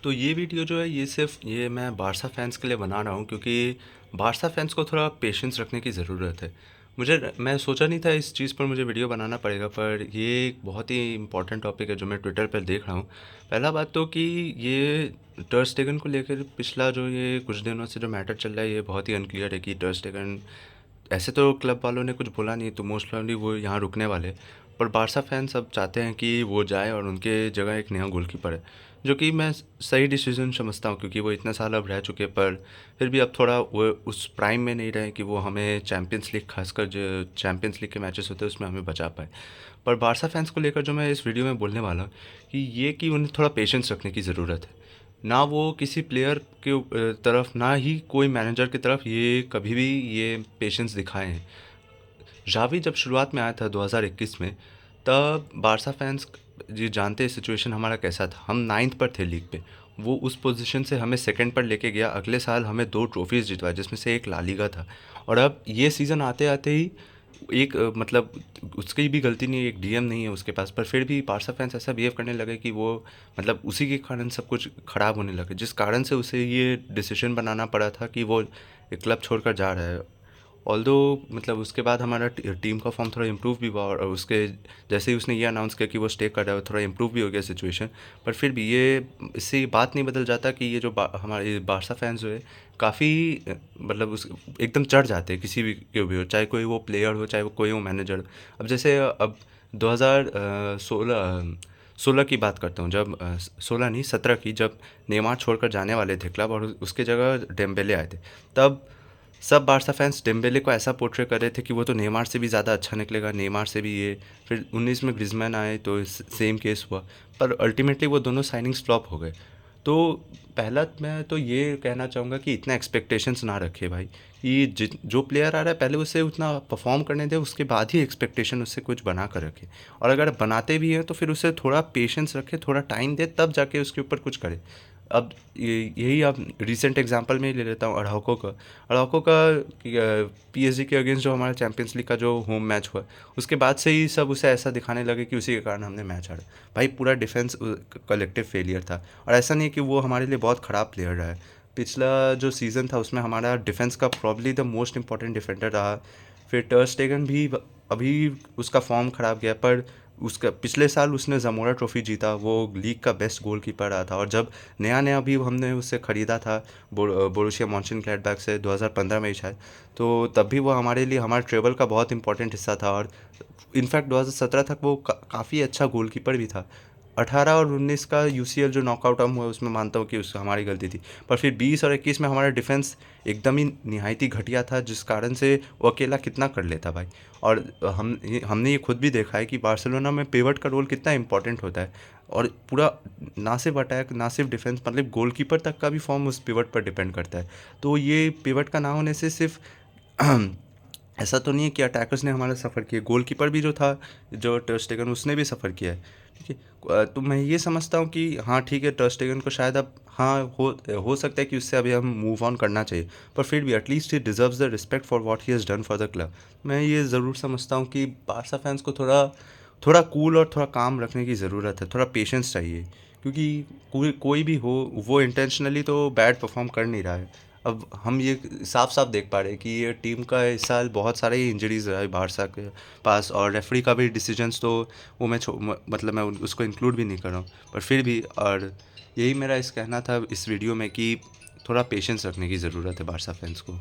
तो ये वीडियो जो है ये सिर्फ़ ये मैं बारसा फैन्स के लिए बना रहा हूँ क्योंकि बारसा फैन्स को थोड़ा पेशेंस रखने की ज़रूरत है। मैं सोचा नहीं था इस चीज़ पर मुझे वीडियो बनाना पड़ेगा, पर ये एक बहुत ही इम्पोर्टेंट टॉपिक है जो मैं ट्विटर पर देख रहा हूँ। पहला बात तो कि ये टर्स स्टेगन को लेकर पिछला जो ये कुछ दिनों से जो मैटर चल रहा है ये बहुत ही अनक्लियर है कि टर्स स्टेगन, ऐसे तो क्लब वालों ने कुछ बोला नहीं तो मोस्ट प्रोबेबली वो यहाँ रुकने वाले। पर बारसा फैन्स अब चाहते हैं कि वो जाए और उनके जगह एक नया गोलकीपर है, जो कि मैं सही डिसीजन समझता हूँ क्योंकि वो इतने साल अब रह चुके। पर फिर भी अब थोड़ा वो उस प्राइम में नहीं रहे कि वो हमें चैंपियंस लीग, खासकर जो चैंपियंस लीग के मैचेस होते हैं उसमें हमें बचा पाए। पर बारसा फैंस को लेकर जो मैं इस वीडियो में बोलने वाला हूँ कि ये कि उन्हें थोड़ा पेशेंस रखने की ज़रूरत है। ना वो किसी प्लेयर के तरफ, ना ही कोई मैनेजर की तरफ ये कभी भी ये पेशेंस दिखाए हैं। जावी जब शुरुआत में आया था 2021 में, तब बारसा फैंस जी जानते हैं सिचुएशन हमारा कैसा था। हम 9th पर थे लीग पे। वो उस पोजीशन से हमें सेकंड पर लेके गया। अगले साल हमें 2 ट्रॉफीज़ जितवाए जिसमें से एक ला लीगा था। और अब ये सीज़न आते-आते ही एक मतलब उसकी भी गलती नहीं है, एक डीएम नहीं है उसके पास, पर फिर भी बारसा फैंस ऐसा बिहेव करने लगे कि वो मतलब उसी के कारण सब कुछ ख़राब होने लगे, जिस कारण से उसे ये डिसीजन बनाना पड़ा था कि वो क्लब छोड़कर जा रहा है। ऑल्दो मतलब उसके बाद हमारा टीम का फॉर्म थोड़ा इम्प्रूव भी हुआ और उसके जैसे ही उसने ये अनाउंस किया कि वो स्टे कर रहा है, थोड़ा इम्प्रूव भी हो गया सिचुएशन। पर फिर भी ये इससे ये बात नहीं बदल जाता कि ये जो हमारे बारसा फैंस जो है काफ़ी मतलब उस एकदम चढ़ जाते हैं किसी भी के भी हो, चाहे कोई वो प्लेयर हो, चाहे वो कोई हो मैनेजर। अब जैसे अब 2016 16 की बात करता हूँ, जब 16 नहीं 17 की, जब नेमार छोड़कर जाने वाले थे क्लब और उसके जगह डेम्बेले आए थे। तब सब बारसा फैंस डेम्बेले को ऐसा पोर्ट्रे कर रहे थे कि वो तो नेमार से भी ज़्यादा अच्छा निकलेगा, नेमार से भी ये। फिर 19 में ग्रिजमैन आए तो सेम केस हुआ। पर अल्टीमेटली वो दोनों साइनिंग्स फ्लॉप हो गए। तो पहला मैं तो ये कहना चाहूँगा कि इतना एक्सपेक्टेशंस ना रखे भाई, कि जो प्लेयर आ रहा है पहले उसे उतना परफॉर्म करने दें, उसके बाद ही एक्सपेक्टेशन उससे कुछ बना कर रखें। और अगर बनाते भी हैं तो फिर उसे थोड़ा पेशेंस रखें, थोड़ा टाइम दें, तब जाके उसके ऊपर कुछ करें। अब यही अब रिसेंट एग्जांपल में ही ले लेता हूँ अराउको का। अराउको का पीएसजी के अगेंस्ट जो हमारा चैंपियंस लीग का जो होम मैच हुआ, उसके बाद से ही सब उसे ऐसा दिखाने लगे कि उसी के कारण हमने मैच हारा। भाई पूरा डिफेंस कलेक्टिव फेलियर था। और ऐसा नहीं है कि वो हमारे लिए बहुत ख़राब प्लेयर रहा है। पिछला जो सीज़न था उसमें हमारा डिफेंस का probably the most important defender रहा। फिर टर स्टेगन भी अभी उसका फॉर्म ख़राब गया, पर उसका पिछले साल उसने ज़मोरा ट्रॉफी जीता, वो लीग का बेस्ट गोलकीपर रहा था। और जब नया भी हमने उसे ख़रीदा था बोरुसिया मॉन्चेनग्लैडबाख से 2015 में ही शायद, तो तब भी वो हमारे लिए हमारे ट्रेबल का बहुत इंपॉर्टेंट हिस्सा था। और इनफैक्ट 2017 तक वो काफ़ी अच्छा गोलकीपर भी था। 18 और 19 का यूसीएल जो नॉकआउट हम हुआ उसमें मानता हूँ कि उस हमारी गलती थी। पर फिर 20 और 21 में हमारा डिफेंस एकदम ही निहायती घटिया था, जिस कारण से वो अकेला कितना कर लेता भाई। और हमने ये खुद भी देखा है कि बार्सिलोना में पिवट का रोल कितना इंपॉर्टेंट होता है। और पूरा ना सिर्फ अटैक ना सिर्फ डिफेंस, मतलब गोलकीपर तक का भी फॉर्म उस पिवट पर डिपेंड करता है। तो ये पिवट का ना होने से सिर्फ ऐसा तो नहीं है कि अटैकर्स ने हमारा सफ़र किया, गोलकीपर भी जो था, जो टर स्टेगन, उसने भी सफ़र किया है। ठीक है। तो मैं ये समझता हूँ कि हाँ ठीक है, टर स्टेगन को शायद अब हाँ हो सकता है कि उससे अभी हम मूव ऑन करना चाहिए। पर फिर भी at least he deserves the respect for what he has done for the club. मैं ये ज़रूर समझता हूँ कि बारसा फैंस को थोड़ा थोड़ा कूल और थोड़ा काम रखने की ज़रूरत है, थोड़ा पेशेंस चाहिए। क्योंकि कोई भी हो, वो इंटेंशनली तो बैड परफॉर्म कर नहीं रहा है। अब हम ये साफ साफ देख पा रहे हैं कि ये टीम का इस साल बहुत सारे ही इंजरीज रहा है बारसा के पास, और रेफरी का भी डिसीजंस तो वो मतलब मैं उसको इंक्लूड भी नहीं कर रहा हूँ। पर फिर भी, और यही मेरा इस कहना था इस वीडियो में कि थोड़ा पेशेंस रखने की ज़रूरत है बारसा फैंस को।